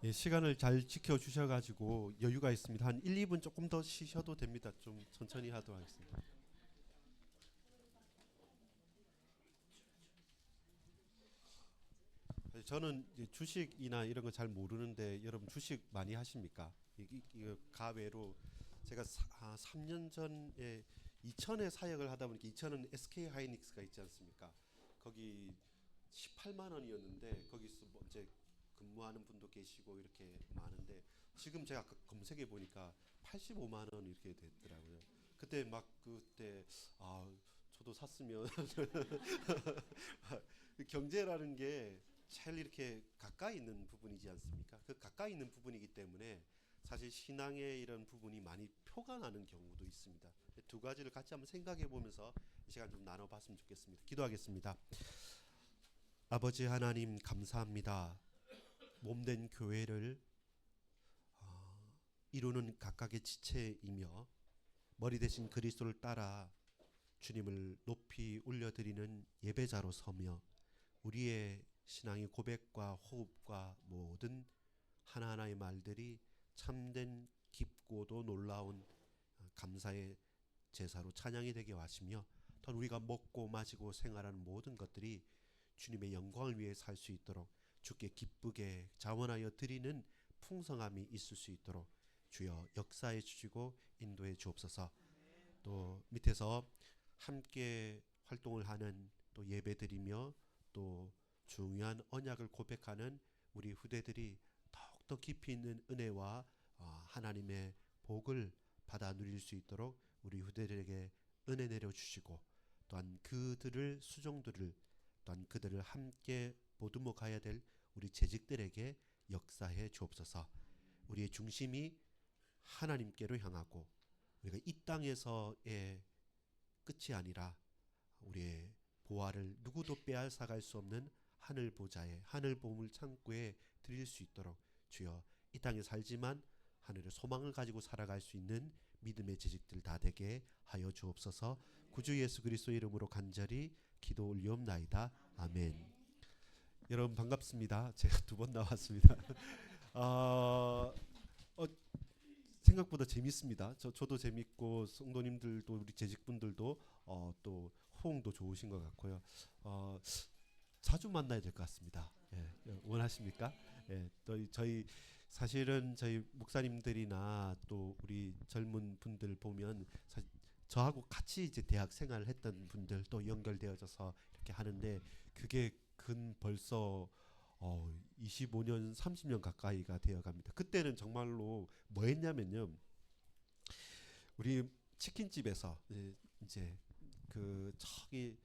예, 시간을 잘 지켜주셔가지고 여유가 있습니다. 한 1, 2분 조금 더 쉬셔도 됩니다. 좀 천천히 하도록 하겠습니다. 저는 이제 주식이나 이런 거 잘 모르는데 여러분 주식 많이 하십니까? 이거 가외로 제가 3년 전에 이천에 사역을 하다 보니까 이천은 SK 하이닉스가 있지 않습니까? 거기 18만 원이었는데 거기서 뭐 이제 근무하는 분도 계시고 이렇게 많은데 지금 제가 아까 검색해 보니까 85만 원 이렇게 됐더라고요. 그때 막 그때 아 저도 샀으면 경제라는 게 제일 이렇게 가까이 있는 부분이지 않습니까? 그 가까이 있는 부분이기 때문에 사실 신앙의 이런 부분이 많이 표가 나는 경우도 있습니다. 두 가지를 같이 한번 생각해 보면서 이 시간 좀 나눠봤으면 좋겠습니다. 기도하겠습니다. 아버지 하나님 감사합니다. 몸된 교회를 이루는 각각의 지체이며 머리 대신 그리스도를 따라 주님을 높이 올려드리는 예배자로 서며 우리의 신앙의 고백과 호흡과 모든 하나하나의 말들이 참된 깊고도 놀라운 감사의 제사로 찬양이 되게 하시며 또 우리가 먹고 마시고 생활하는 모든 것들이 주님의 영광을 위해 살 수 있도록 주께 기쁘게 자원하여 드리는 풍성함이 있을 수 있도록 주여 역사해 주시고 인도해 주옵소서. 또 밑에서 함께 활동을 하는 또 예배드리며 또 중요한 언약을 고백하는 우리 후대들이 더욱더 깊이 있는 은혜와 하나님의 복을 받아 누릴 수 있도록 우리 후대들에게 은혜 내려주시고 또한 그들을 수종들을 또한 그들을 함께 보듬어 가야 될 우리 재직들에게 역사해 주옵소서. 우리의 중심이 하나님께로 향하고 우리가 이 땅에서의 끝이 아니라 우리의 보화를 누구도 빼앗아갈 수 없는 하늘 보좌에 하늘 보물 창고에 드릴 수 있도록 주여 이 땅에 살지만 하늘의 소망을 가지고 살아갈 수 있는 믿음의 지식들 다 되게 하여 주옵소서. 구주 예수 그리스도 이름으로 간절히 기도 올리옵나이다. 아멘. 여러분 반갑습니다. 제가 두 번 나왔습니다. 어, 어, 생각보다 재밌습니다. 저도 재밌고 성도님들도 우리 재직분들도 또 호응도 좋으신 것 같고요. 어, 자주 만나야 될 것 같습니다. 예, 원하십니까? 예, 또 저희 사실은 저희 목사님들이나 또 우리 젊은 분들 보면 저하고 같이 이제 대학 생활을 했던 분들 또 연결되어져서 이렇게 하는데 그게 근 벌써 25년, 30년 가까이가 되어 갑니다. 그때는 정말로 뭐 했냐면요. 우리 치킨집에서 이제 그 저기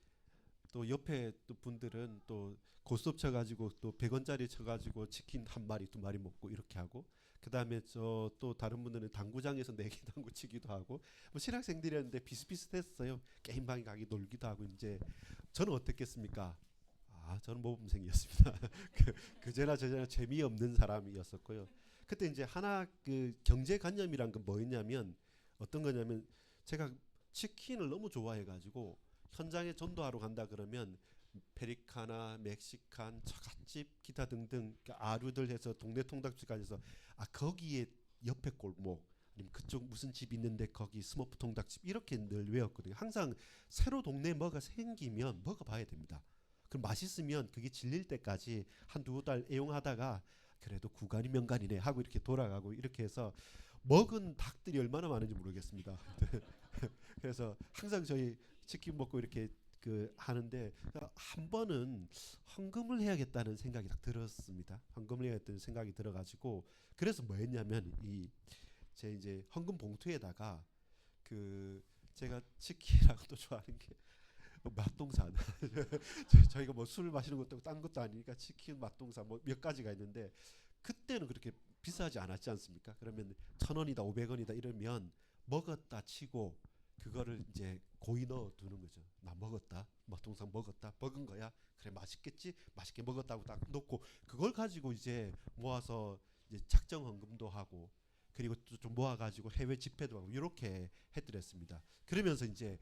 또 옆에 또 분들은 또 고스톱 쳐가지고 또 100원짜리 쳐가지고 치킨 한 마리 두 마리 먹고 이렇게 하고 그 다음에 저 또 다른 분들은 당구장에서 내기 당구 치기도 하고 뭐 신학생들이었는데 비슷비슷했어요. 게임방에 가기 놀기도 하고 이제 저는 어땠겠습니까? 저는 모범생이었습니다. 그제나 저제나 재미없는 사람이었었고요. 그때 이제 하나 그 경제관념이란 건 뭐였냐면 어떤 거냐면 제가 치킨을 너무 좋아해가지고 현장에 전도하러 간다 그러면 페리카나 멕시칸 처갓집 기타 등등 아류들 해서 동네 통닭집까지 해서 거기에 옆에 골목 아니면 그쪽 무슨 집 있는데 거기 스머프 통닭집 이렇게 늘 외웠거든요. 항상 새로 동네에 뭐가 생기면 먹어봐야 됩니다. 그럼 맛있으면 그게 질릴 때까지 한두 달 애용하다가 그래도 구간이 명간이네 하고 이렇게 돌아가고 이렇게 해서 먹은 닭들이 얼마나 많은지 모르겠습니다. 그래서 항상 저희 치킨 먹고 이렇게 그 하는데 한 번은 헌금을 해야겠다는 생각이 딱 들었습니다. 헌금을 해야겠다는 생각이 들어가지고 그래서 뭐 했냐면 이 제 이제 헌금 봉투에다가 그 제가 치킨이라고 또 좋아하는 게 맛동산 저희가 뭐 술 마시는 것도 딴 것도 아니니까 치킨 맛동산 뭐 몇 가지가 있는데 그때는 그렇게 비싸지 않았지 않습니까? 그러면 1,000원이다 500원이다 이러면 먹었다 치고 그거를 이제 고이 넣어 두는 거죠. 나 먹었다 맛동산 먹었다 먹은 거야 그래 맛있겠지 맛있게 먹었다고 딱 놓고 그걸 가지고 이제 모아서 이제 작정 헌금도 하고 그리고 또 좀 모아가지고 해외 집회도 하고 이렇게 해드렸습니다. 그러면서 이제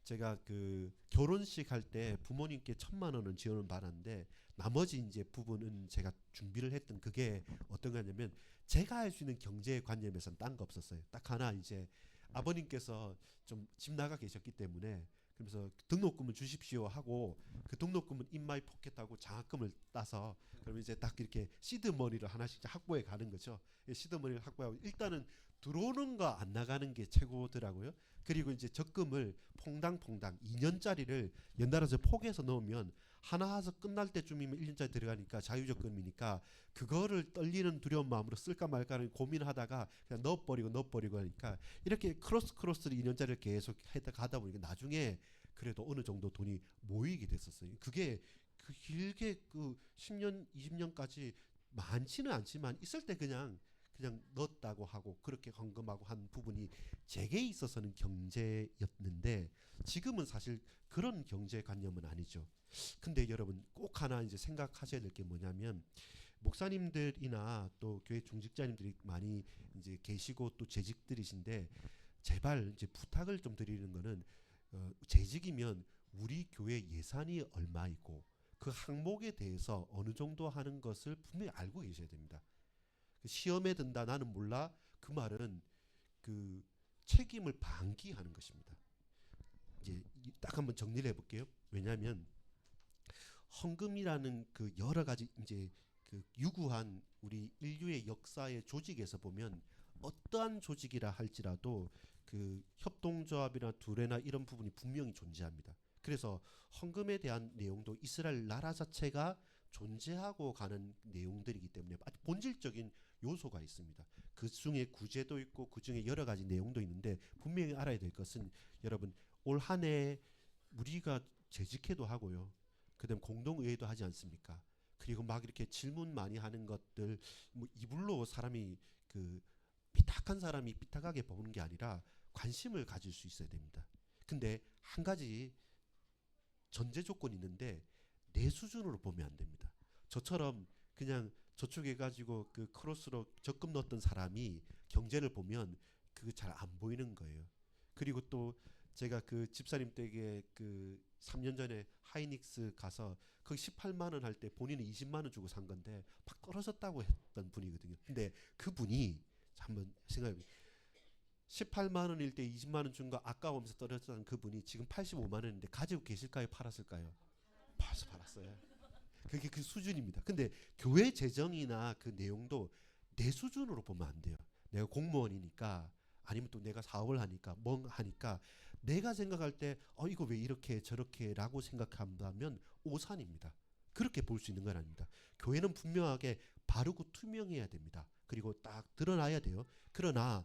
제가 그 결혼식 할 때 부모님께 1,000만 원은 지원을 받았는데 나머지 이제 부분은 제가 준비를 했던 그게 어떤 거냐면 제가 할 수 있는 경제 관념에서는 딴 거 없었어요. 딱 하나 이제 아버님께서 좀 집 나가 계셨기 때문에 그래서 등록금을 주십시오 하고 그 등록금은 인마이 포켓하고 장학금을 따서 그럼 이제 딱 이렇게 시드머니를 하나씩 확보해 가는 거죠. 시드머니를 확보하고 일단은 들어오는 거 안 나가는 게 최고더라고요. 그리고 이제 적금을 퐁당퐁당 2년짜리를 연달아서 포개서 넣으면 하나 해서 끝날 때쯤이면 1년짜리 들어가니까 자유적금이니까 그거를 떨리는 두려운 마음으로 쓸까 말까를 고민하다가 그냥 넣어버리고 하니까 이렇게 크로스를 2년짜리를 계속 가다 보니까 나중에 그래도 어느 정도 돈이 모이게 됐었어요. 그게 그 길게 그 10년, 20년까지 많지는 않지만 있을 때 그냥 넣었다고 하고 그렇게 헌금하고 한 부분이 제게 있어서는 경제였는데 지금은 사실 그런 경제관념은 아니죠. 근데 여러분 꼭 하나 이제 생각하셔야 될 게 뭐냐면 목사님들이나 또 교회 중직자님들이 많이 이제 계시고 또 재직들이신데 제발 이제 부탁을 좀 드리는 거는 재직이면 우리 교회 예산이 얼마이고 그 항목에 대해서 어느 정도 하는 것을 분명히 알고 계셔야 됩니다. 시험에 든다 나는 몰라 그 말은 그 책임을 방기하는 것입니다. 이제 딱 한번 정리를 해볼게요. 왜냐하면 헌금이라는 그 여러 가지 이제 그 유구한 우리 인류의 역사의 조직에서 보면 어떠한 조직이라 할지라도 그 협동조합이나 두레나 이런 부분이 분명히 존재합니다. 그래서 헌금에 대한 내용도 이스라엘 나라 자체가 존재하고 가는 내용들이기 때문에 아주 본질적인 요소가 있습니다. 그 중에 구제도 있고 그 중에 여러 가지 내용도 있는데 분명히 알아야 될 것은 여러분 올 한 해 우리가 재직회도 하고요. 그다음 공동의회도 하지 않습니까? 그리고 막 이렇게 질문 많이 하는 것들 뭐 이불로 사람이 그 삐딱한 사람이 삐딱하게 보는 게 아니라 관심을 가질 수 있어야 됩니다. 근데 한 가지 전제 조건이 있는데 내 수준으로 보면 안 됩니다. 저처럼 그냥 저축해 가지고 그 크로스로 적금 넣었던 사람이 경제를 보면 그게 잘 안 보이는 거예요. 그리고 또 제가 그 집사님 댁에 그 3년 전에 하이닉스 가서 거기 18만 원 할 때 본인은 20만 원 주고 산 건데 막 떨어졌다고 했던 분이거든요. 근데 그분이 한번 생각해 보세요. 18만 원일 때 20만 원 준 거 아까우면서 떨어졌던 그분이 지금 85만 원인데 가지고 계실까요? 팔았을까요? 팔았어요. 그게 그 수준입니다. 근데 교회 재정이나 그 내용도 내 수준으로 보면 안 돼요. 내가 공무원이니까 아니면 또 내가 사업을 하니까 멍 하니까 내가 생각할 때 이거 왜 이렇게 저렇게라고 생각한다면 오산입니다. 그렇게 볼 수 있는 건 아닙니다. 교회는 분명하게 바르고 투명해야 됩니다. 그리고 딱 드러나야 돼요. 그러나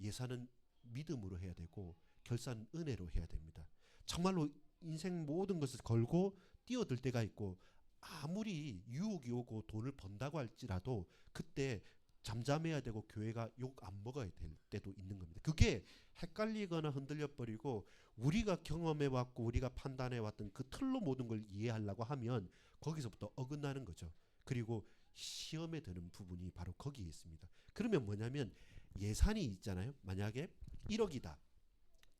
예산은 믿음으로 해야 되고 결산은 은혜로 해야 됩니다. 정말로 인생 모든 것을 걸고 뛰어들 때가 있고 아무리 유혹이 오고 돈을 번다고 할지라도 그때 잠잠해야 되고 교회가 욕 안 먹어야 될 때도 있는 겁니다. 그게 헷갈리거나 흔들려 버리고 우리가 경험해 왔고 우리가 판단해 왔던 그 틀로 모든 걸 이해하려고 하면 거기서부터 어긋나는 거죠. 그리고 시험에 드는 부분이 바로 거기에 있습니다. 그러면 뭐냐면 예산이 있잖아요. 만약에 1억이다.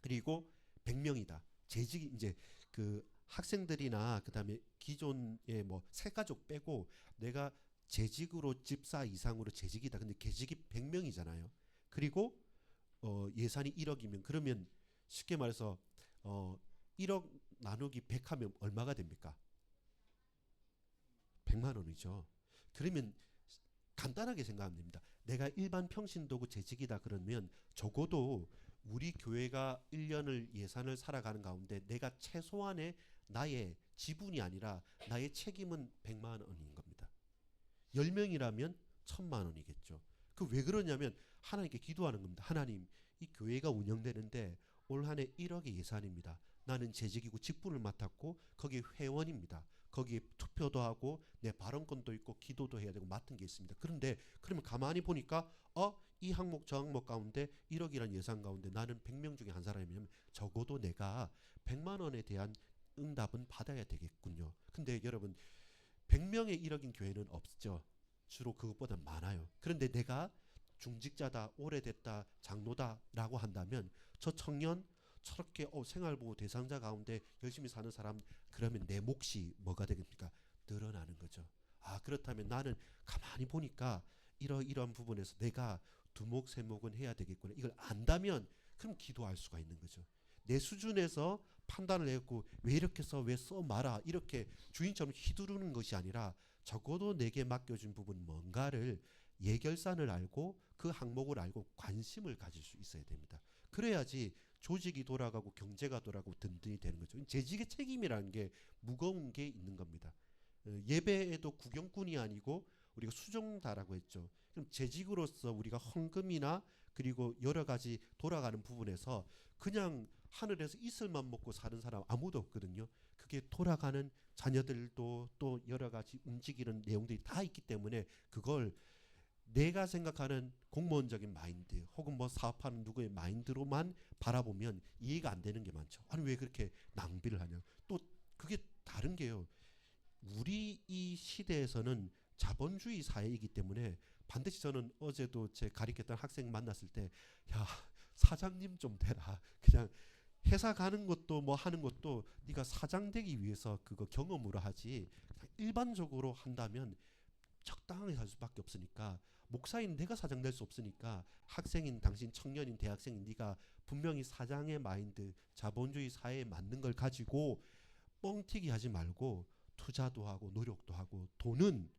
그리고 100명이다. 재직이 이제 그 학생들이나 그다음에 기존의 뭐 새가족 빼고 내가 재직으로 집사 이상으로 재직이다. 근데 계직이 100명이잖아요. 그리고 예산이 1억이면 그러면 쉽게 말해서 1억 나누기 100 하면 얼마가 됩니까? 100만 원이죠. 그러면 간단하게 생각하면 됩니다. 내가 일반 평신도구 재직이다 그러면 적어도 우리 교회가 1년을 예산을 살아가는 가운데 내가 최소한의 나의 지분이 아니라 나의 책임은 100만 원인 겁니다. 10명이라면 1000만 원이겠죠. 그 왜 그러냐면 하나님께 기도하는 겁니다. 하나님, 이 교회가 운영되는데 올 한 해 1억의 예산입니다. 나는 재직이고 직분을 맡았고 거기에 회원입니다. 거기에 투표도 하고 내 발언권도 있고 기도도 해야 되고 맡은 게 있습니다. 그런데 그러면 가만히 보니까 이 항목 저 항목 가운데 1억이란 예산 가운데 나는 100명 중에 한 사람이면 적어도 내가 100만 원에 대한 응답은 받아야 되겠군요. 근데 여러분 100명의 1억인 교회는 없죠. 주로 그것보다 많아요. 그런데 내가 중직자다, 오래됐다, 장로다라고 한다면 저 청년 저렇게 생활보호 대상자 가운데 열심히 사는 사람, 그러면 내 몫이 뭐가 되겠습니까? 늘어나는 거죠. 아, 그렇다면 나는 가만히 보니까 이러이러한 부분에서 내가 두목 세목은 해야 되겠구나, 이걸 안다면 그럼 기도할 수가 있는 거죠. 내 수준에서 판단을 했고 왜 이렇게 써, 왜 써 마라, 이렇게 주인처럼 휘두르는 것이 아니라 적어도 내게 맡겨진 부분 뭔가를 예결산을 알고 그 항목을 알고 관심을 가질 수 있어야 됩니다. 그래야지 조직이 돌아가고 경제가 돌아가고 든든히 되는 거죠. 재직의 책임이라는 게 무거운 게 있는 겁니다. 예배에도 구경꾼이 아니고 우리가 수종다라고 했죠. 그럼 재직으로서 우리가 헌금이나 그리고 여러 가지 돌아가는 부분에서 그냥 하늘에서 이슬만 먹고 사는 사람 아무도 없거든요. 그게 돌아가는 자녀들도 또 여러 가지 움직이는 내용들이 다 있기 때문에 그걸 내가 생각하는 공무원적인 마인드 혹은 뭐 사업하는 누구의 마인드로만 바라보면 이해가 안 되는 게 많죠. 아니 왜 그렇게 낭비를 하냐. 또 그게 다른 게요. 우리 이 시대에서는 자본주의 사회이기 때문에 반드시 저는 어제도 제 가르쳤던 학생 만났을 때 야, 사장님 좀 되라. 그냥 회사 가는 것도 뭐 하는 것도 네가 사장 되기 위해서 그거 경험으로 하지 일반적으로 한다면 적당하게 살 수밖에 없으니까, 목사인 내가 사장 될 수 없으니까 학생인 당신, 청년인 대학생인 네가 분명히 사장의 마인드, 자본주의 사회에 맞는 걸 가지고 뻥튀기 하지 말고 투자도 하고 노력도 하고, 돈은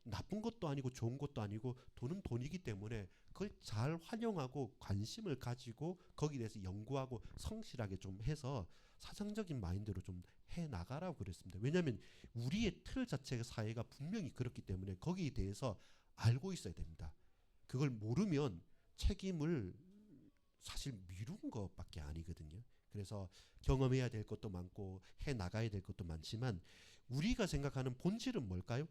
나쁜 것도 아니고 좋은 것도 아니고 돈은 돈이기 때문에 그걸 잘 활용하고 관심을 가지고 거기에 대해서 연구하고 성실하게 좀 해서 사상적인 마인드로 좀 해나가라고 그랬습니다. 왜냐하면 우리의 틀 자체가 사회가 분명히 그렇기 때문에 거기에 대해서 알고 있어야 됩니다. 그걸 모르면 책임을 사실 미룬 것밖에 아니거든요. 그래서 경험해야 될 것도 많고 해나가야 될 것도 많지만 우리가 생각하는 본질은 뭘까요?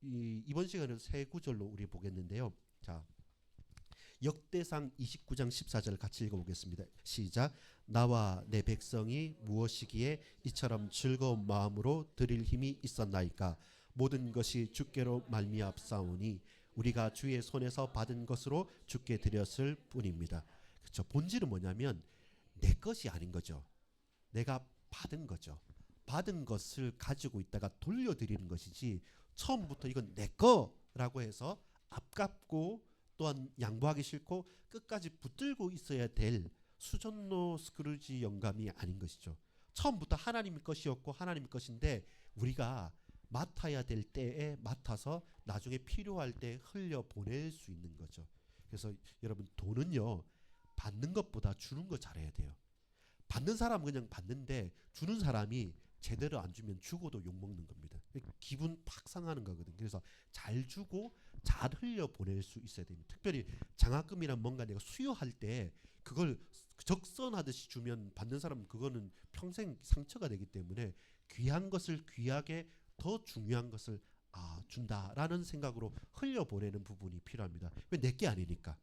이번 시간에는 세 구절로 우리 보겠는데요. 자, 역대상 29장 14절 같이 읽어보겠습니다. 시작. 나와 내 백성이 무엇이기에 이처럼 즐거운 마음으로 드릴 힘이 있었나이까. 모든 것이 주께로 말미암사오니 우리가 주의 손에서 받은 것으로 주께 드렸을 뿐입니다. 그렇죠. 본질은 뭐냐면 내 것이 아닌 거죠. 내가 받은 거죠. 받은 것을 가지고 있다가 돌려드리는 것이지 처음부터 이건 내 거라고 해서 앞갚고 또한 양보하기 싫고 끝까지 붙들고 있어야 될 수전노 스크루지 영감이 아닌 것이죠. 처음부터 하나님의 것이었고 하나님의 것인데 우리가 맡아야 될 때에 맡아서 나중에 필요할 때 흘려보낼 수 있는 거죠. 그래서 여러분, 돈은요 받는 것보다 주는 거 잘해야 돼요. 받는 사람은 그냥 받는데 주는 사람이 제대로 안 주면 죽어도 욕먹는 겁니다. 기분 팍 상하는 거거든요. 그래서 잘 주고 잘 흘려보낼 수 있어야 됩니다. 특별히 장학금이란 뭔가 내가 수여할 때 그걸 적선하듯이 주면 받는 사람은 그거는 평생 상처가 되기 때문에 귀한 것을 귀하게, 더 중요한 것을 준다라는 생각으로 흘려보내는 부분이 필요합니다. 왜? 내게 아니니까.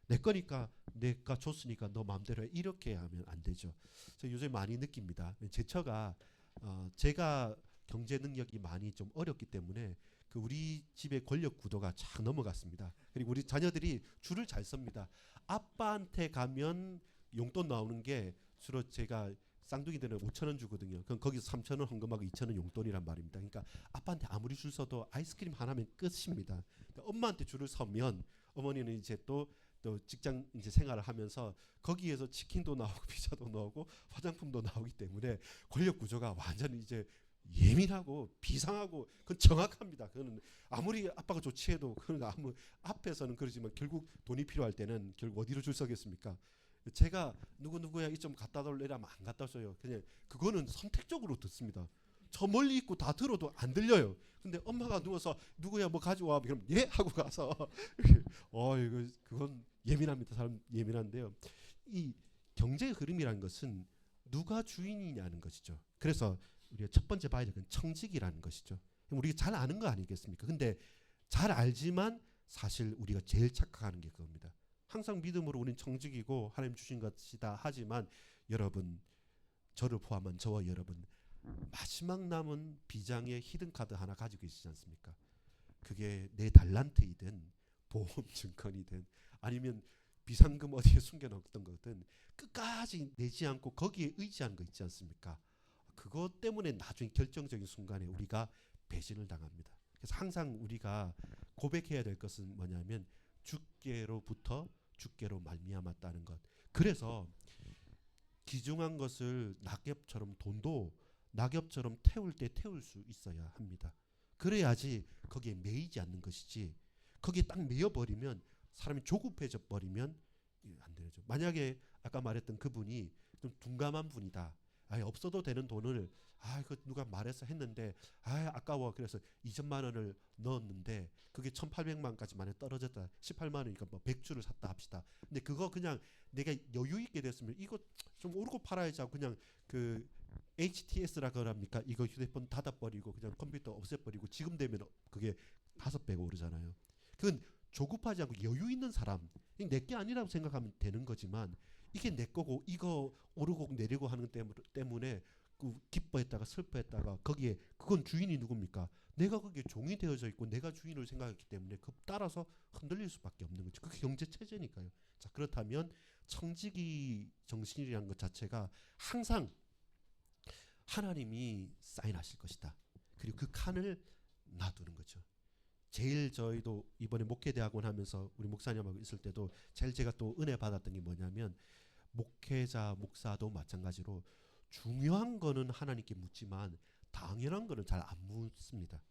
내 거니까 내가 줬으니까 너 마음대로 해, 이렇게 하면 안 되죠. 저 요새 많이 느낍니다. 제처가 제가 경제 능력이 많이 좀 어렵기 때문에 그 우리 집의 권력 구도가 쫙 넘어갔습니다. 그리고 우리 자녀들이 줄을 잘 섭니다. 아빠한테 가면 용돈 나오는 게 주로 제가 쌍둥이들은 5,000원 주거든요. 그럼 거기서 3,000원 헌금하고 2,000원 용돈이란 말입니다. 그러니까 아빠한테 아무리 줄 서도 아이스크림 하나면 끝입니다. 그러니까 엄마한테 줄을 서면 어머니는 이제 또 직장 이제 생활을 하면서 거기에서 치킨도 나오고 피자도 나오고 화장품도 나오기 때문에 권력 구조가 완전히 이제 예민하고 비상하고 그건 정확합니다. 그거는 아무리 아빠가 좋지해도 그건 아무 앞에서는 그러지만 결국 돈이 필요할 때는 결국 어디로 줄 서겠습니까? 제가 누구야 이 좀 갖다 달래라면 안 갖다 줘요. 그냥 그거는 선택적으로 듣습니다. 저 멀리 있고 다 들어도 안 들려요. 근데 엄마가 누워서 누구야 뭐 가져와 그럼 예 하고 가서 이거 그건 예민합니다. 사람 예민한데요. 이 경제의 흐름이라는 것은 누가 주인이냐는 것이죠. 그래서 우리가 첫 번째 봐야 될 건 청직이라는 것이죠. 우리가 잘 아는 거 아니겠습니까? 근데 잘 알지만 사실 우리가 제일 착각하는 게 그겁니다. 항상 믿음으로 우리는 청직이고 하나님 주신 것이다 하지만 여러분, 저를 포함한 저와 여러분, 마지막 남은 비장의 히든카드 하나 가지고 계시지 않습니까? 그게 내 달란트이든 보험증권이든 아니면 비상금 어디에 숨겨놓던 거든 끝까지 내지 않고 거기에 의지한 거 있지 않습니까? 그것 때문에 나중에 결정적인 순간에 우리가 배신을 당합니다. 그래서 항상 우리가 고백해야 될 것은 뭐냐면 주께로부터 주께로 말미암았다는 것. 그래서 귀중한 것을 낙엽처럼 돈도 낙엽처럼 태울 때 태울 수 있어야 합니다. 그래야지 거기에 매이지 않는 것이지 거기에 딱 매여버리면 사람이 조급해져 버리면 안 되죠. 만약에 아까 말했던 그분이 좀 둔감한 분이다. 아, 없어도 되는 돈을 그 누가 말해서 했는데 아까워 그래서 2천만 원을 넣었는데 그게 1,800만까지만 떨어졌다. 18만 원이니까 뭐 100주를 샀다 합시다. 근데 그거 그냥 내가 여유 있게 됐으면 이거 좀 오르고 팔아야지 하고 그냥 그 HTS라 그럽니까? 이거 휴대폰 닫아버리고 그냥 컴퓨터 없애버리고 지금 되면 그게 5배가 오르잖아요. 그건 조급하지 않고 여유 있는 사람, 내게 아니라고 생각하면 되는 거지만 이게 내 거고 이거 오르고 내리고 하는 때문에 그 기뻐했다가 슬퍼했다가 거기에 그건 주인이 누굽니까? 내가 거기에 종이 되어져 있고 내가 주인을 생각했기 때문에 그 따라서 흔들릴 수밖에 없는 거죠. 그게 경제 체제니까요. 자, 그렇다면 청지기 정신이라는 것 자체가 항상 하나님이 사인하실 것이다. 그리고 그 칸을 놔두는 거죠. 제일 저희도 이번에 목회대학원 하면서 우리 목사님하고 있을 때도 제일 제가 또 은혜 받았던 게 뭐냐면 목회자, 목사도 마찬가지로 중요한 거는 하나님께 묻지만 당연한 거는 잘 안 묻습니다.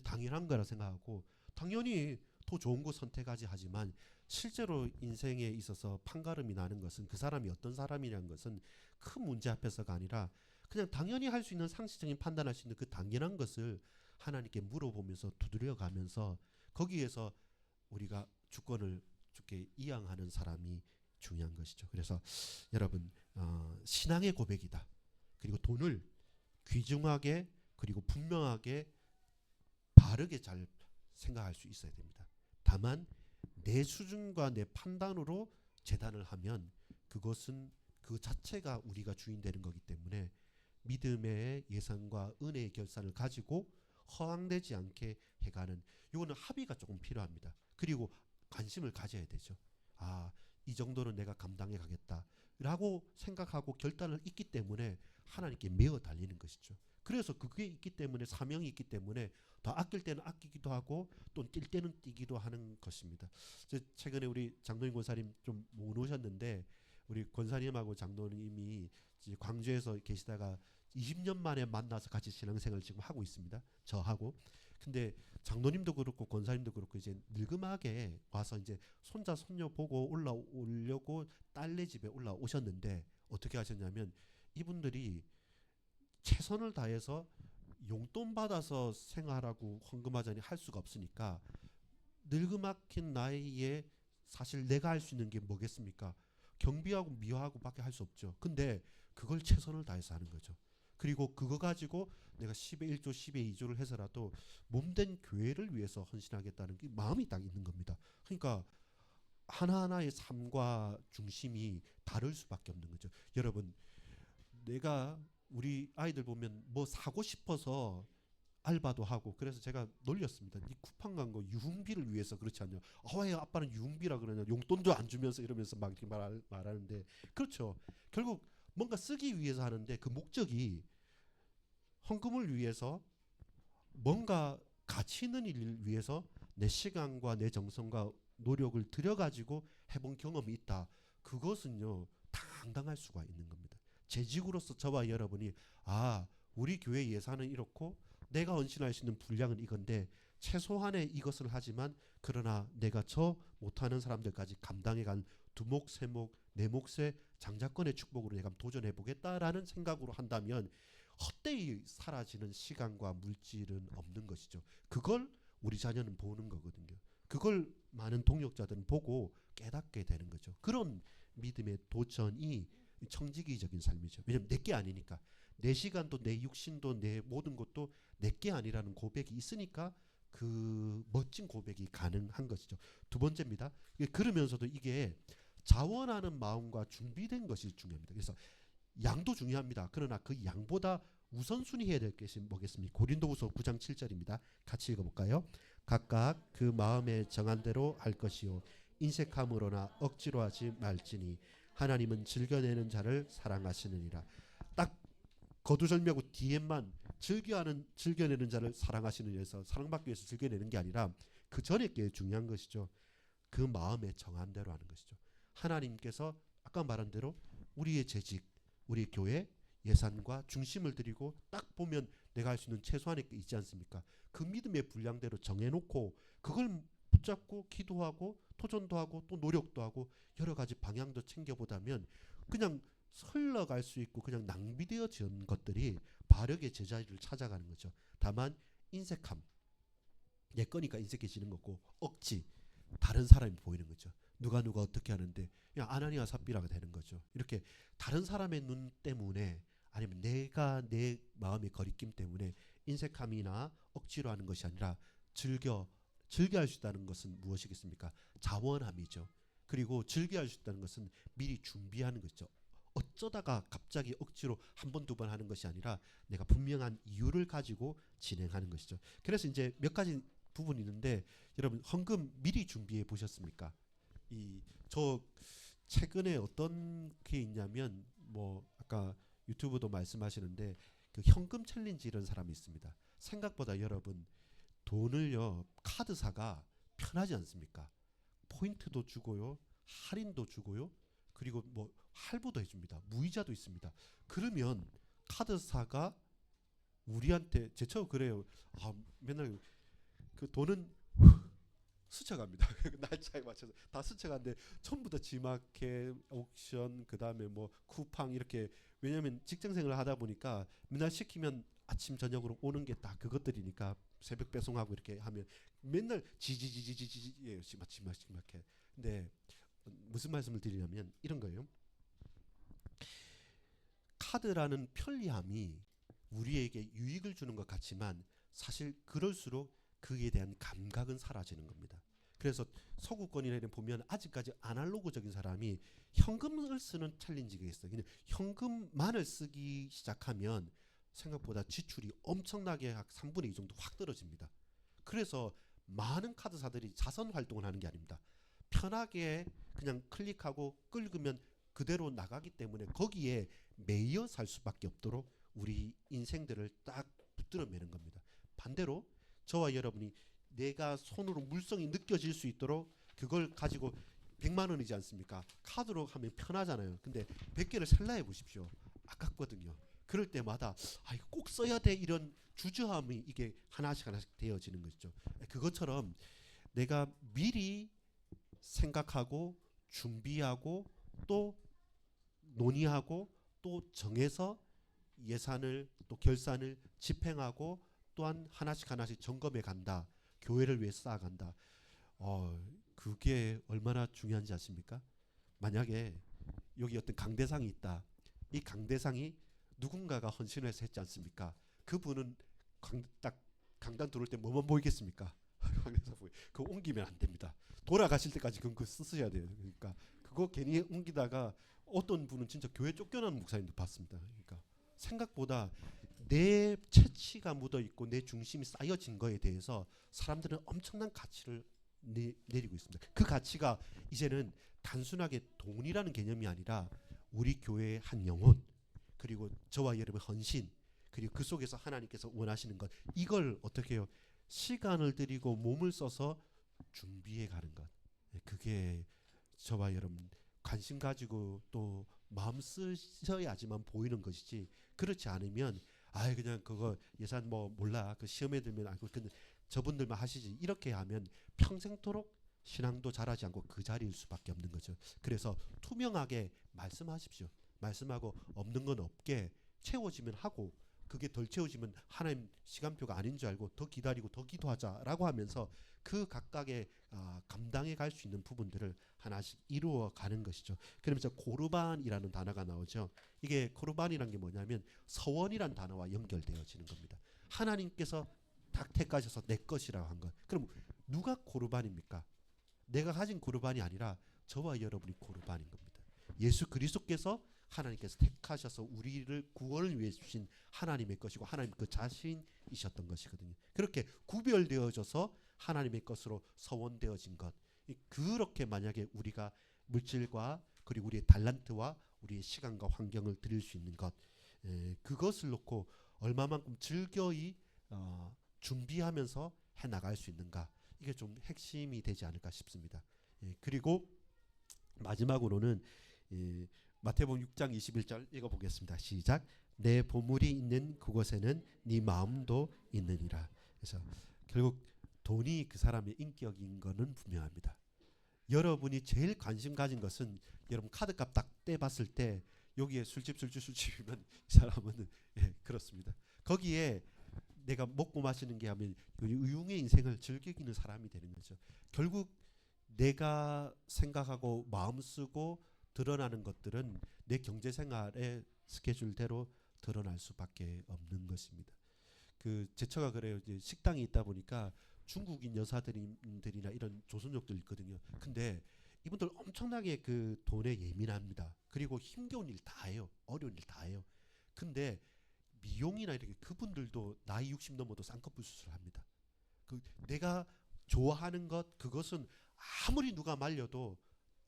당연한 거라 생각하고 당연히 더 좋은 거 선택하지 하지만 실제로 인생에 있어서 판가름이 나는 것은 그 사람이 어떤 사람이라는 것은 큰 문제 앞에서가 아니라 그냥 당연히 할 수 있는 상식적인 판단할 수 있는 그 당연한 것을 하나님께 물어보면서 두드려가면서 거기에서 우리가 주권을 주께 이양하는 사람이 중요한 것이죠. 그래서 여러분 신앙의 고백이다. 그리고 돈을 귀중하게 그리고 분명하게 바르게 잘 생각할 수 있어야 됩니다. 다만 내 수준과 내 판단으로 재단을 하면 그것은 그 자체가 우리가 주인 되는 거기 때문에 믿음의 예산과 은혜의 결산을 가지고 허황되지 않게 해가는 이거는 합의가 조금 필요합니다. 그리고 관심을 가져야 되죠. 이 정도는 내가 감당해 가겠다라고 생각하고 결단을 있기 때문에 하나님께 매어 달리는 것이죠. 그래서 그게 있기 때문에 사명이 있기 때문에 더 아낄 때는 아끼기도 하고 또 뛸 때는 뛰기도 하는 것입니다. 최근에 우리 장로님 권사님 좀 못 오셨는데 우리 권사님하고 장로님이 광주에서 계시다가 20년 만에 만나서 같이 신앙생활을 지금 하고 있습니다. 저하고. 근데 장로님도 그렇고 권사님도 그렇고 이제 늙음하게 와서 이제 손자 손녀 보고 올라오려고 딸네 집에 올라오셨는데 어떻게 하셨냐면 이분들이 최선을 다해서 용돈 받아서 생활하고 헌금하자니 할 수가 없으니까 늙음막힌 나이에 사실 내가 할 수 있는 게 뭐겠습니까? 경비하고 미화하고 밖에 할 수 없죠. 근데 그걸 최선을 다해서 하는 거죠. 그리고 그거 가지고 내가 10의 1조 10의 2조를 해서라도 몸된 교회를 위해서 헌신하겠다는 게 마음이 딱 있는 겁니다. 그러니까 하나하나의 삶과 중심이 다를 수밖에 없는 거죠. 여러분 내가 우리 아이들 보면 뭐 사고 싶어서 알바도 하고 그래서 제가 놀렸습니다. 이 쿠팡 간 거 유흥비를 위해서 그렇지 않냐. 왜 아빠는 유흥비라 그러냐. 용돈도 안 주면서 이러면서 막 이렇게 말하는데 그렇죠. 결국 뭔가 쓰기 위해서 하는데 그 목적이 헌금을 위해서 뭔가 가치 있는 일을 위해서 내 시간과 내 정성과 노력을 들여가지고 해본 경험이 있다. 그것은요 당당할 수가 있는 겁니다. 재직으로서 저와 여러분이 우리 교회 예산은 이렇고 내가 헌신할 수 있는 분량은 이건데 최소한의 이것을 하지만 그러나 내가 저 못하는 사람들까지 감당해간 두목 세목 내 몫의 장자권의 축복으로 내가 도전해 보겠다라는 생각으로 한다면 헛되이 사라지는 시간과 물질은 없는 것이죠. 그걸 우리 자녀는 보는 거거든요. 그걸 많은 동역자들은 보고 깨닫게 되는 거죠. 그런 믿음의 도전이 청지기적인 삶이죠. 왜냐하면 내게 아니니까. 내 시간도 내 육신도 내 모든 것도 내게 아니라는 고백이 있으니까 그 멋진 고백이 가능한 것이죠. 두 번째입니다. 그러면서도 이게 자원하는 마음과 준비된 것이 중요합니다. 그래서 양도 중요합니다. 그러나 그 양보다 우선순위 해야 될 것이 뭐겠습니까? 고린도후서 9장 7절입니다. 같이 읽어볼까요? 각각 그 마음에 정한 대로 할 것이요 인색함으로나 억지로 하지 말지니 하나님은 즐겨내는 자를 사랑하시느니라. 딱 거두절미하고 뒤에만 즐겨내는 자를 사랑하시느니라 해서 사랑받기 위해서 즐겨내는 게 아니라 그 전에 게 중요한 것이죠. 그 마음에 정한 대로 하는 것이죠. 하나님께서 아까 말한 대로 우리의 재직, 우리 교회 예산과 중심을 들이고 딱 보면 내가 할 수 있는 최소한의 게 있지 않습니까? 그 믿음의 분량대로 정해놓고 그걸 붙잡고 기도하고 토전도 하고 또 노력도 하고 여러 가지 방향도 챙겨보다면 그냥 흘러갈 수 있고 그냥 낭비되어진 것들이 바르게 제자리를 찾아가는 거죠. 다만 인색함, 내 거니까 인색해지는 거고 억지, 다른 사람이 보이는 거죠. 누가 어떻게 하는데 그냥 아나니아 삽비라가 되는 거죠. 이렇게 다른 사람의 눈 때문에 아니면 내가 내 마음의 거리낌 때문에 인색함이나 억지로 하는 것이 아니라 즐겨할 수 있다는 것은 무엇이겠습니까? 자원함이죠. 그리고 즐겨할 수 있다는 것은 미리 준비하는 것이죠. 어쩌다가 갑자기 억지로 한 번, 두 번 하는 것이 아니라 내가 분명한 이유를 가지고 진행하는 것이죠. 그래서 이제 몇 가지 부분이 있는데 여러분 헌금 미리 준비해 보셨습니까? 저 최근에 어떤 게 있냐면 뭐 아까 유튜브도 말씀하시는데 그 현금 챌린지 이런 사람이 있습니다. 생각보다 여러분 돈을요 카드사가 편하지 않습니까? 포인트도 주고요, 할인도 주고요, 그리고 뭐 할부도 해줍니다. 무이자도 있습니다. 그러면 카드사가 우리한테 제처럼 그래요. 맨날 그 돈은 스쳐갑니다. 날짜에 맞춰서 다 스쳐가는데 전부 다 지마켓, 옥션, 그 다음에 뭐 쿠팡 이렇게 왜냐하면 직장생활을 하다 보니까 맨날 시키면 아침 저녁으로 오는 게 다 그것들이니까 새벽 배송하고 이렇게 하면 맨날 지지지지지지 예, 지마켓. 근데 무슨 말씀을 드리냐면 이런 거예요. 카드라는 편리함이 우리에게 유익을 주는 것 같지만 사실 그럴수록 그에 대한 감각은 사라지는 겁니다. 그래서 서구권이나 보면 아직까지 아날로그적인 사람이 현금을 쓰는 챌린지가 있어요. 그냥 현금만을 쓰기 시작하면 생각보다 지출이 엄청나게 한 3분의 2 정도 확 떨어집니다. 그래서 많은 카드사들이 자선 활동을 하는 게 아닙니다. 편하게 그냥 클릭하고 끌으면 그대로 나가기 때문에 거기에 매여 살 수밖에 없도록 우리 인생들을 딱 붙들어 매는 겁니다. 반대로 저와 여러분이 내가 손으로 물성이 느껴질 수 있도록 그걸 가지고 100만 원이지 않습니까? 카드로 하면 편하잖아요. 근데 100개를 살라 해보십시오. 아깝거든요. 그럴 때마다 이거 꼭 써야 돼 이런 주저함이 이게 하나씩 되어지는 것이죠. 그것처럼 내가 미리 생각하고 준비하고 또 논의하고 또 정해서 예산을 또 결산을 집행하고 또한 하나씩 점검해 간다. 교회를 위해 쌓아간다. 그게 얼마나 중요한지 아십니까? 만약에 여기 어떤 강대상이 있다. 이 강대상이 누군가가 헌신을 해서 했지 않습니까? 그분은 딱 강단 들어올 때 뭐만 보이겠습니까? 그거 옮기면 안 됩니다. 돌아가실 때까지 그거 쓰셔야 돼요. 그러니까 그거 괜히 옮기다가 어떤 분은 진짜 교회 쫓겨나는 목사님도 봤습니다. 그러니까 생각보다 내 채취가 묻어 있고 내 중심이 쌓여진 거에 대해서 사람들은 엄청난 가치를 내리고 있습니다. 그 가치가 이제는 단순하게 돈이라는 개념이 아니라 우리 교회의 한 영혼 그리고 저와 여러분의 헌신 그리고 그 속에서 하나님께서 원하시는 것 이걸 어떻게 해요? 시간을 들이고 몸을 써서 준비해 가는 것 그게 저와 여러분 관심 가지고 또 마음 쓰셔야지만 보이는 것이지 그렇지 않으면 그냥 그거 예산 뭐 몰라 그 시험에 들면 알고 근데 저분들만 하시지 이렇게 하면 평생토록 신앙도 잘하지 않고 그 자리일 수밖에 없는 거죠. 그래서 투명하게 말씀하십시오. 말씀하고 없는 건 없게 채워지면 하고 그게 덜 채워지면 하나님 시간표가 아닌 줄 알고 더 기다리고 더 기도하자라고 하면서 그 각각의 감당해 갈 수 있는 부분들을 하나씩 이루어 가는 것이죠. 그러면서 고르반이라는 단어가 나오죠. 이게 고르반이란 게 뭐냐면 서원이란 단어와 연결되어지는 겁니다. 하나님께서 딱 택하셔서 내 것이라고 한 것. 그럼 누가 고르반입니까? 내가 가진 고르반이 아니라 저와 여러분이 고르반인 겁니다. 예수 그리스도께서 하나님께서 택하셔서 우리를 구원을 위해 주신 하나님의 것이고 하나님 그 자신이셨던 것이거든요. 그렇게 구별되어져서 하나님의 것으로 서원되어진 것. 그렇게 만약에 우리가 물질과 그리고 우리의 달란트와 우리의 시간과 환경을 드릴 수 있는 것, 그것을 놓고 얼마만큼 즐거이 준비하면서 해나갈 수 있는가, 이게 좀 핵심이 되지 않을까 싶습니다. 그리고 마지막으로는 마태복음 6장 21절 읽어보겠습니다. 시작. 내 보물이 있는 그곳에는 네 마음도 있느니라. 그래서 결국 돈이 그 사람의 인격인 것은 분명합니다. 여러분이 제일 관심 가진 것은 여러분 카드값 딱 떼봤을 때 여기에 술집이면 이 사람은 그렇습니다. 거기에 내가 먹고 마시는 게 하면 의웅의 인생을 즐기는 사람이 되는 거죠. 결국 내가 생각하고 마음 쓰고 드러나는 것들은 내 경제생활의 스케줄대로 드러날 수밖에 없는 것입니다. 그 제처가 그래요. 이제 식당이 있다 보니까 중국인 여사들이나 이런 조선족들 있거든요. 근데 이분들 엄청나게 그 돈에 예민합니다. 그리고 힘겨운 일 다 해요. 어려운 일 다 해요. 근데 미용이나 이렇게 그분들도 나이 60 넘어도 쌍꺼풀 수술을 합니다. 그 내가 좋아하는 것, 그것은 아무리 누가 말려도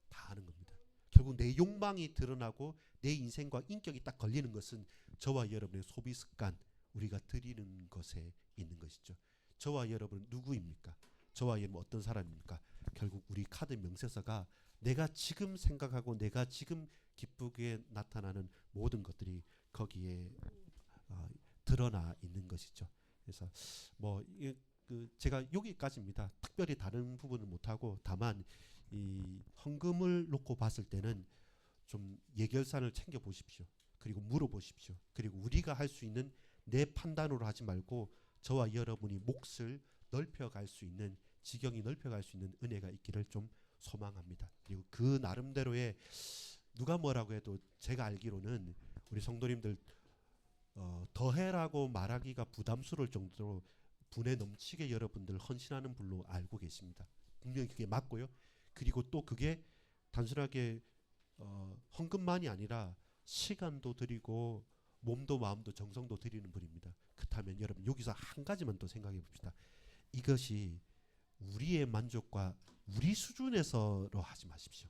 다 하는 겁니다. 결국 내 욕망이 드러나고 내 인생과 인격이 딱 걸리는 것은 저와 여러분의 소비 습관, 우리가 드리는 것에 있는 것이죠. 저와 여러분 누구입니까? 저와 여러분 어떤 사람입니까? 결국 우리 카드 명세서가 내가 지금 생각하고 내가 지금 기쁘게 나타나는 모든 것들이 거기에 드러나 있는 것이죠. 그래서 제가 여기까지입니다. 특별히 다른 부분은 못하고, 다만 이 헌금을 놓고 봤을 때는 좀 예결산을 챙겨 보십시오. 그리고 물어보십시오. 그리고 우리가 할 수 있는 내 판단으로 하지 말고 저와 여러분이 몫을 넓혀갈 수 있는, 지경이 넓혀갈 수 있는 은혜가 있기를 좀 소망합니다. 그리고 그 나름대로의, 누가 뭐라고 해도 제가 알기로는 우리 성도님들 더해라고 말하기가 부담스러울 정도로 분에 넘치게 여러분들 헌신하는 분로 알고 계십니다. 분명히 그게 맞고요. 그리고 또 그게 단순하게 헌금만이 아니라 시간도 드리고 몸도 마음도 정성도 드리는 분입니다. 그렇다면 여러분 여기서 한 가지만 더 생각해 봅시다. 이것이 우리의 만족과 우리 수준에서로 하지 마십시오.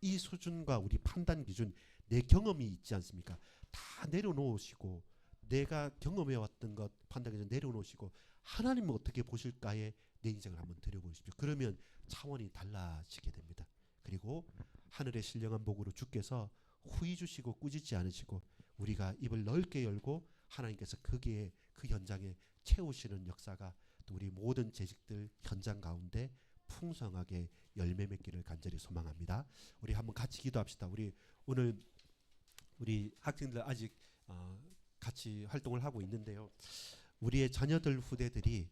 이 수준과 우리 판단 기준, 내 경험이 있지 않습니까? 다 내려놓으시고 내가 경험해왔던 것, 판단 기준 내려놓으시고 하나님은 어떻게 보실까에 내 인생을 한번 들여보십시오. 그러면 차원이 달라지게 됩니다. 그리고 하늘의 신령한 복으로 주께서 후히 주시고 꾸짖지 않으시고 우리가 입을 넓게 열고 하나님께서 거기에 그 현장에 채우시는 역사가 또 우리 모든 재직들 현장 가운데 풍성하게 열매 맺기를 간절히 소망합니다. 우리 한번 같이 기도합시다. 우리 오늘 우리 학생들 아직 같이 활동을 하고 있는데요. 우리의 자녀들 후대들이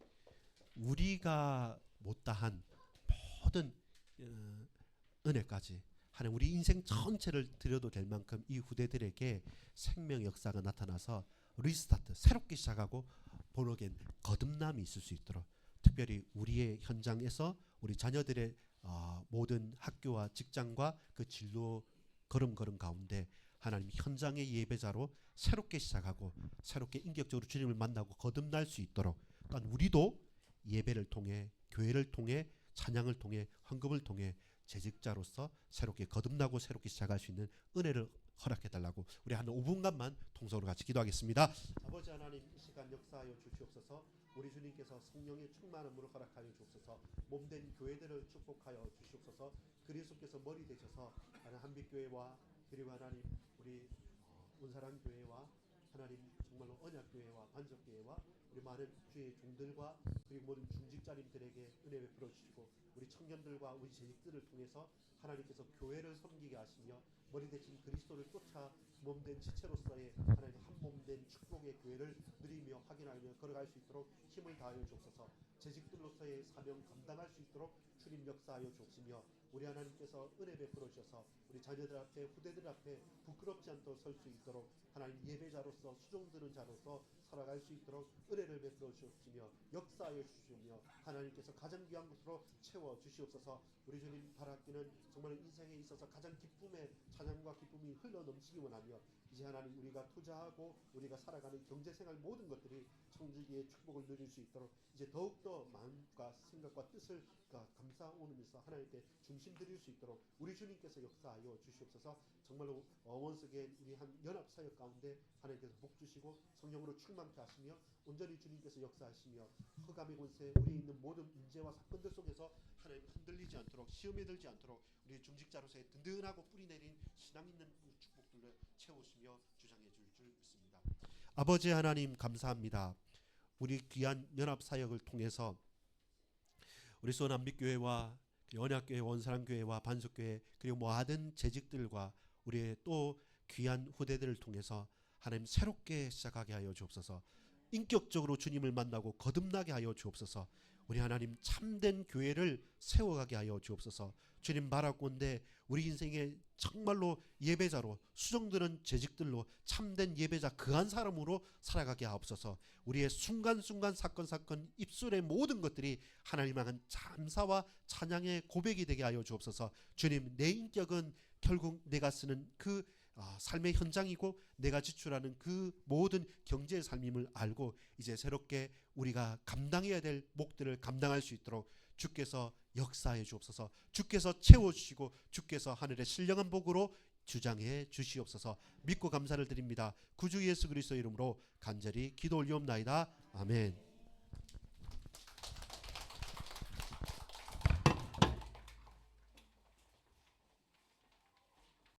우리가 못다한 모든 은혜까지 하나님 우리 인생 전체를 드려도 될 만큼 이 후대들에게 생명 역사가 나타나서 리스타트, 새롭게 시작하고 본어겐 거듭남이 있을 수 있도록, 특별히 우리의 현장에서 우리 자녀들의 모든 학교와 직장과 그 진로 걸음걸음 가운데 하나님 현장의 예배자로 새롭게 시작하고 새롭게 인격적으로 주님을 만나고 거듭날 수 있도록, 또한 우리도 예배를 통해, 교회를 통해, 찬양을 통해, 헌금을 통해 재직자로서 새롭게 거듭나고 새롭게 시작할 수 있는 은혜를 허락해달라고 우리 한 5분간만 통성으로 같이 기도하겠습니다. 아버지 하나님, 이 시간 역사하여 주시옵소서. 우리 주님께서 성령의 충만함으로 허락하여 주옵소서. 몸된 교회들을 축복하여 주시옵소서. 그리스도께서 머리 되셔서 하나님 한빛교회와 그리고 하나님 우리 온사랑교회와 하나님 정말로 언약교회와 반석교회와 우리 많은 주의 종들과 그리고 모든 중직자님들에게 은혜 베풀어 주시고 우리 청년들과 우리 재직들을 통해서 하나님께서 교회를 섬기게 하시며 머리 대신 그리스도를 쫓아 몸된 지체로서의 하나님 한 몸된 축복의 교회를 누리며 확인하며 걸어갈 수 있도록 힘을 다하여 주옵소서. 재직들로서의 사명 감당할 수 있도록 주님 역사하여 주옵시며 우리 하나님께서 은혜 베풀어 주셔서 우리 자녀들 앞에 후대들 앞에 부끄럽지 않도록 설 수 있도록 하나님 예배자로서 수종드는 자로서 살아갈 수 있도록 은혜를 베풀어 주시며 역사하여 주시며 하나님께서 가장 귀한 것으로 채워 주시옵소서. 우리 주님 바라기는 정말 인생에 있어서 가장 기쁨의 찬양과 기쁨이 흘러 넘치기 원하며 이제 하나님 우리가 투자하고 우리가 살아가는 경제생활 모든 것들이 창조기의 축복을 누릴 수 있도록 이제 더욱더 마음과 생각과 뜻을 감사오면서 하나님께 중심 드릴 수 있도록 우리 주님께서 역사하여 주시옵소서. 정말로 원석의 우리 한 연합사역 가운데 하나님께서 복 주시고 성령으로 충만케 하시며 온전히 주님께서 역사하시며 흑암의 권세 우리에 있는 모든 문제와 사건들 속에서 하나님 흔들리지 않도록 시험에 들지 않도록 우리 중직자로서의 든든하고 뿌리내린 신앙 있는 축복들로 채우시며 주장해 줄 믿습니다. 아버지 하나님 감사합니다. 우리 귀한 연합사역을 통해서 우리 소남빛교회와 언약교회, 원사랑교회와 반석교회 그리고 모든 재직들과 우리의 또 귀한 후대들을 통해서 하나님 새롭게 시작하게 하여 주옵소서. 인격적으로 주님을 만나고 거듭나게 하여 주옵소서. 우리 하나님 참된 교회를 세워가게 하여 주옵소서. 주님 바라건대 우리 인생의 정말로 예배자로 수정되는 재직들로 참된 예배자 그한 사람으로 살아가게 하옵소서. 우리의 순간순간 사건 입술의 모든 것들이 하나님 향한 감사와 찬양의 고백이 되게 하여 주옵소서. 주님 내 인격은 결국 내가 쓰는 그 삶의 현장이고 내가 지출하는 그 모든 경제의 삶임을 알고 이제 새롭게 우리가 감당해야 될 몫들을 감당할 수 있도록 주께서 역사해 주옵소서. 주께서 채워주시고 주께서 하늘의 신령한 복으로 주장해 주시옵소서. 믿고 감사를 드립니다. 구주 예수 그리스도 이름으로 간절히 기도 올리옵나이다. 아멘.